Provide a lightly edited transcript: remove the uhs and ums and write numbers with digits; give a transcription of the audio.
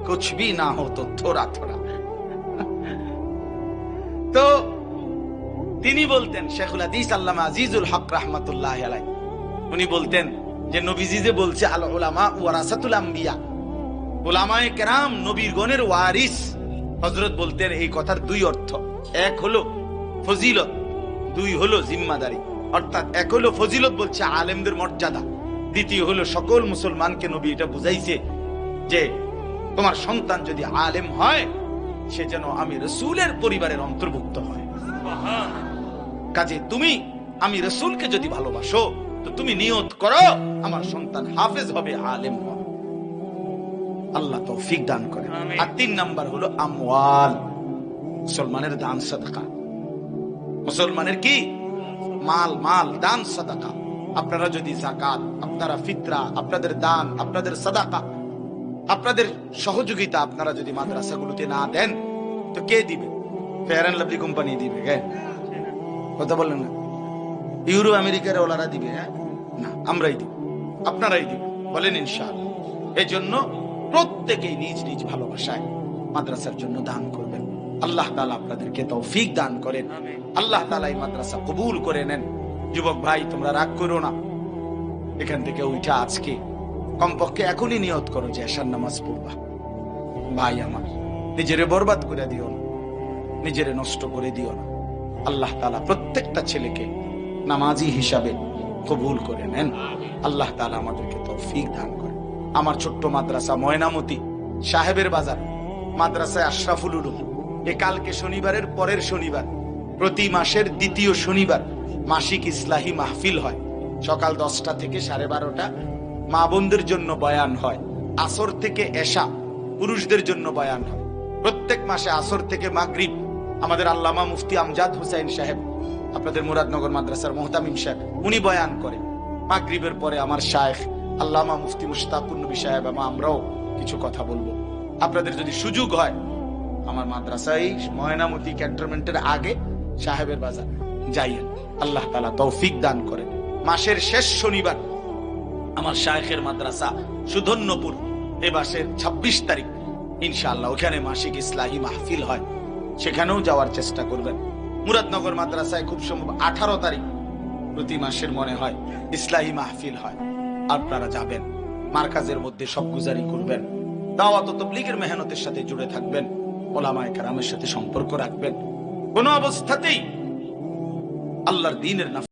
कुछ भी ना हो तो थोड़ा थोड़ा। তো তিনি বলতেন, শেখুল হাদিস আল্লামা আজিজুল হক রাহমাতুল্লাহ আলাইহি, উনি বলতেন যে নবীজি যে বলছে আল উলামা ওয়ারাসাতুল আম্বিয়া, উলামায়ে কেরাম নবীর গণের ওয়ারিস। হযরত বলতেন এই কথার দুই অর্থ, এক হলো ফজিলত, দুই হলো জিম্মাদারি। অর্থাৎ এক হলো ফজিলত, বলছে আলেমদের মর্যাদা, দ্বিতীয় হলো সকল মুসলমানকে নবী এটা বুঝাইছে যে তোমার সন্তান যদি আলেম হয় সে যেন আমি রাসূলের পরিবারের অন্তর্ভুক্ত হয়। কাজে তুমি আমি রাসূলকে যদি ভালোবাসো তো তুমি নিয়ত করো আমার সন্তান হাফেজ হবে, আলেম হবে। আল্লাহ তৌফিক দান করেন। আর 3 নাম্বার হলো আমওয়াল, মুসলমানের দান সাদাকা। মুসলমানের কি? মাল, মাল দান সাদাকা। আপনারা যদি যাকাত, আপনারা ফিতরা, আপনাদের দান, আপনাদের সাদাকা, আপনাদের সহযোগিতা আপনারা যদি মাদ্রাসাগুলোতে না দেন তো কে দিবে? ফেয়ার এন্ড লাভলি কোম্পানি দিবে? কথা বলেন না। ইউরো আমেরিকার ওলারা দিবে? না, আমরাই দিব, আপনারাই দিব, বলেন ইনশাআল্লাহ। এই জন্য প্রত্যেকেই নিজ নিজ ভালোবাসায় মাদ্রাসার জন্য দান করবেন। আল্লাহ তাআলা আপনাদেরকে তৌফিক দান করেন। আল্লাহ তাআলা এই মাদ্রাসা কবুল করে নেন। যুবক ভাই, তোমরা রাগ করো না, এখান থেকে উঠা আজকে কমপক্ষে এখনই নিয়ত করো যে এশার নামাজ পড়বা। ভাই আমার, নিজেরে বরবাদ করে দিও না, নিজেরে নষ্ট করে দিও না। আল্লাহ তাআলা প্রত্যেকটা ছেলেকে নামাজি হিসাবে কবুল করে নেন। আল্লাহ তাআলা আমাদেরকে তৌফিক দান করেন। আমার ছোট্ট মাদ্রাসা ময়নামতি সাহেবের বাজার মাদ্রাসায় আশরাফুল উলুম, এ কালকে শনিবারের পরের শনিবার, প্রতি মাসের দ্বিতীয় শনিবার মাসিক ইসলাহি মাহফিল হয়। সকাল 10টা থেকে 12:30 মা বোনদের জন্য বয়ান হয়। আসর থেকে এশা পুরুষদের জন্য বয়ান হয়। প্রত্যেক মাসে আসর থেকে মাগরিব আমাদের আল্লামা মুফতি আমজাদ হুসাইন সাহেব, আপনাদের মুরাদনগর মাদ্রাসার মুহতামিম সাহেব, উনি বয়ান করেন। মাগরিবের পরে আমার শায়েখ আল্লামা মুফতি মুশতাকুর নবী সাহেব এবং আমরাও কিছু কথা বলবো। আপনাদের যদি সুযোগ হয় আমার মাদ্রাসায় ময়নামতি ক্যান্টনমেন্টের আগে সাহেবের বাজার যাইয়েন। আল্লাহ তাআলা তৌফিক দান করেন। মাসের শেষ শনিবার আমার শায়েখের মাদ্রাসা সুধন্যপুর, এ মাসের 26 তারিখ ইনশাআল্লাহ ওখানে মাসিক ইসলাহি মাহফিল হয়, সেখানেও যাওয়ার চেষ্টা করবেন। মুরাদনগর মাদ্রাসায় খুব সম্ভব 18 তারিখ প্রতি মাসের মনে হয় ইসলাহি মাহফিল হয়, আপনারা যাবেন। মার্কাজের মধ্যে সব গুজারি করবেন, দাওয়াত ও তাবলীগের মেহনতের সাথে জুড়ে থাকবেন, উলামায়ে কেরামের সাথে সম্পর্ক রাখবেন। কোন অবস্থাতেই আল্লাহর দ্বীনের